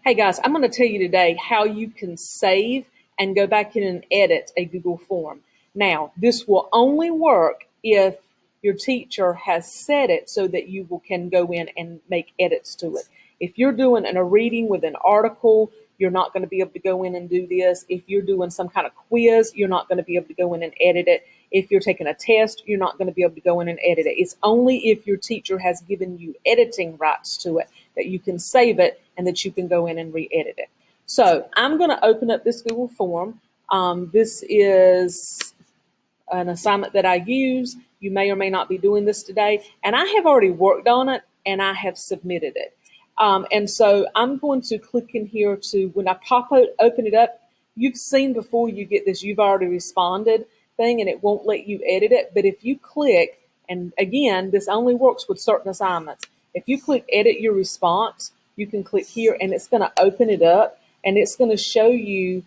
Hey guys, I'm going to tell you today how you can save and go back in and edit a Google form. Now, this will only work if your teacher has set it so that can go in and make edits to it. If you're doing a reading with an article, you're not going to be able to go in and do this. If you're doing some kind of quiz, you're not going to be able to go in and edit it. If you're taking a test, you're not going to be able to go in and edit it. It's only if your teacher has given you editing rights to it that you can save it and that you can go in and re-edit it. So I'm going to open up this Google form. This is an assignment that I use. You may or may not be doing this today. And I have already worked on it and I have submitted it. And so I'm going to click in here to, when I open it up, you've seen before you get this, you've already responded thing and it won't let you edit it. But if you click, and again, this only works with certain assignments. If you click edit your response, you can click here and it's going to open it up and it's going to show you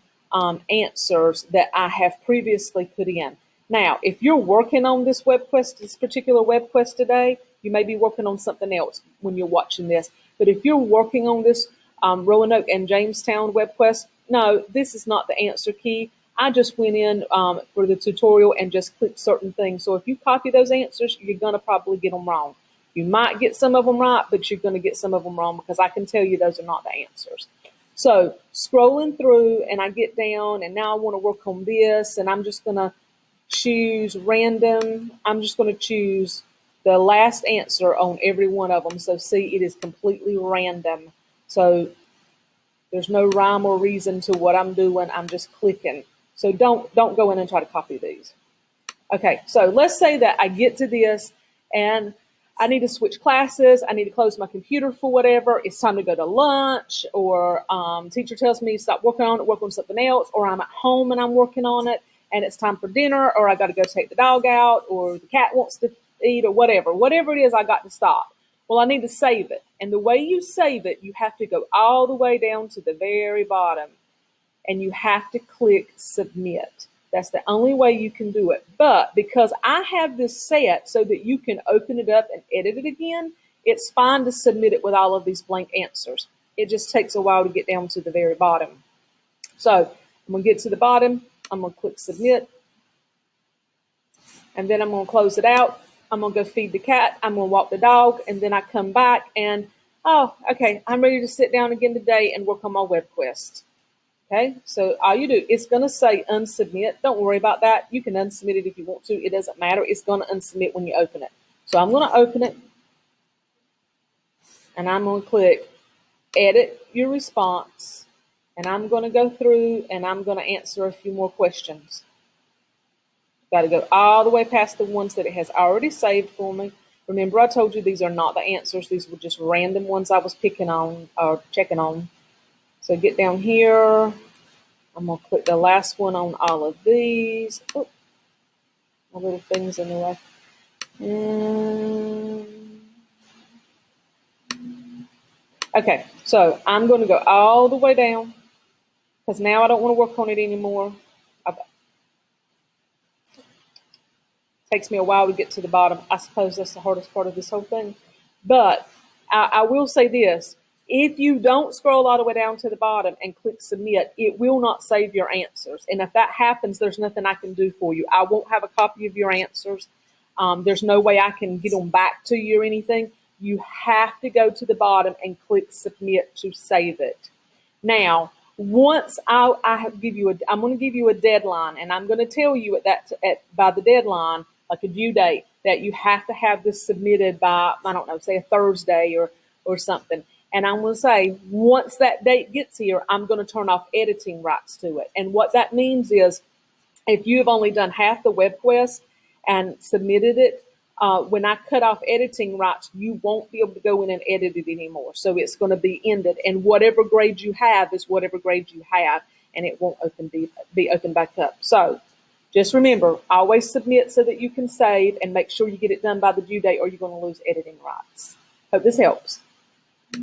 answers that I have previously put in. Now, if you're working on this particular web quest today, you may be working on something else when you're watching this. But if you're working on this Roanoke and Jamestown web quest, no, this is not the answer key. I just went in for the tutorial and just clicked certain things. So if you copy those answers, you're going to probably get them wrong. You might get some of them right, but you're going to get some of them wrong because I can tell you those are not the answers. So scrolling through and I get down and now I want to work on this and I'm just going to choose random. I'm just going to choose the last answer on every one of them. So see, it is completely random. So there's no rhyme or reason to what I'm doing. I'm just clicking. So don't go in and try to copy these. Okay, so let's say that I get to this and I need to switch classes. I need to close my computer for whatever. It's time to go to lunch, or teacher tells me stop working on it, work on something else, or I'm at home and I'm working on it and it's time for dinner, or I got to go take the dog out, or the cat wants to eat, or whatever it is, I got to stop. Well, I need to save it. And the way you save it, you have to go all the way down to the very bottom and you have to click submit. That's the only way you can do it. But because I have this set so that you can open it up and edit it again, it's fine to submit it with all of these blank answers. It just takes a while to get down to the very bottom. So I'm going to get to the bottom. I'm going to click submit. And then I'm going to close it out. I'm going to go feed the cat. I'm going to walk the dog. And then I come back and, oh, okay, I'm ready to sit down again today and work on my web quest. Okay, so all you do, it's going to say unsubmit. Don't worry about that. You can unsubmit it if you want to. It doesn't matter. It's going to unsubmit when you open it. So I'm going to open it, and I'm going to click edit your response, and I'm going to go through, and I'm going to answer a few more questions. Got to go all the way past the ones that it has already saved for me. Remember, I told you these are not the answers. These were just random ones I was picking on or checking on. So get down here. I'm going to click the last one on all of these. Oh, my little thing's in the way. Okay, so I'm going to go all the way down because now I don't want to work on it anymore. It takes me a while to get to the bottom. I suppose that's the hardest part of this whole thing. But I will say this. If you don't scroll all the way down to the bottom and click submit, it will not save your answers. And if that happens, there's nothing I can do for you. I won't have a copy of your answers. There's no way I can get them back to you or anything. You have to go to the bottom and click submit to save it. Now, once I'm going to give you a deadline, and I'm going to tell you by the deadline, like a due date, that you have to have this submitted by, I don't know, say a Thursday or something. And I'm going to say, once that date gets here, I'm going to turn off editing rights to it. And what that means is, if you have only done half the web quest and submitted it, when I cut off editing rights, you won't be able to go in and edit it anymore. So it's going to be ended. And whatever grade you have is whatever grade you have, and it won't be opened back up. So just remember, always submit so that you can save, and make sure you get it done by the due date or you're going to lose editing rights. Hope this helps.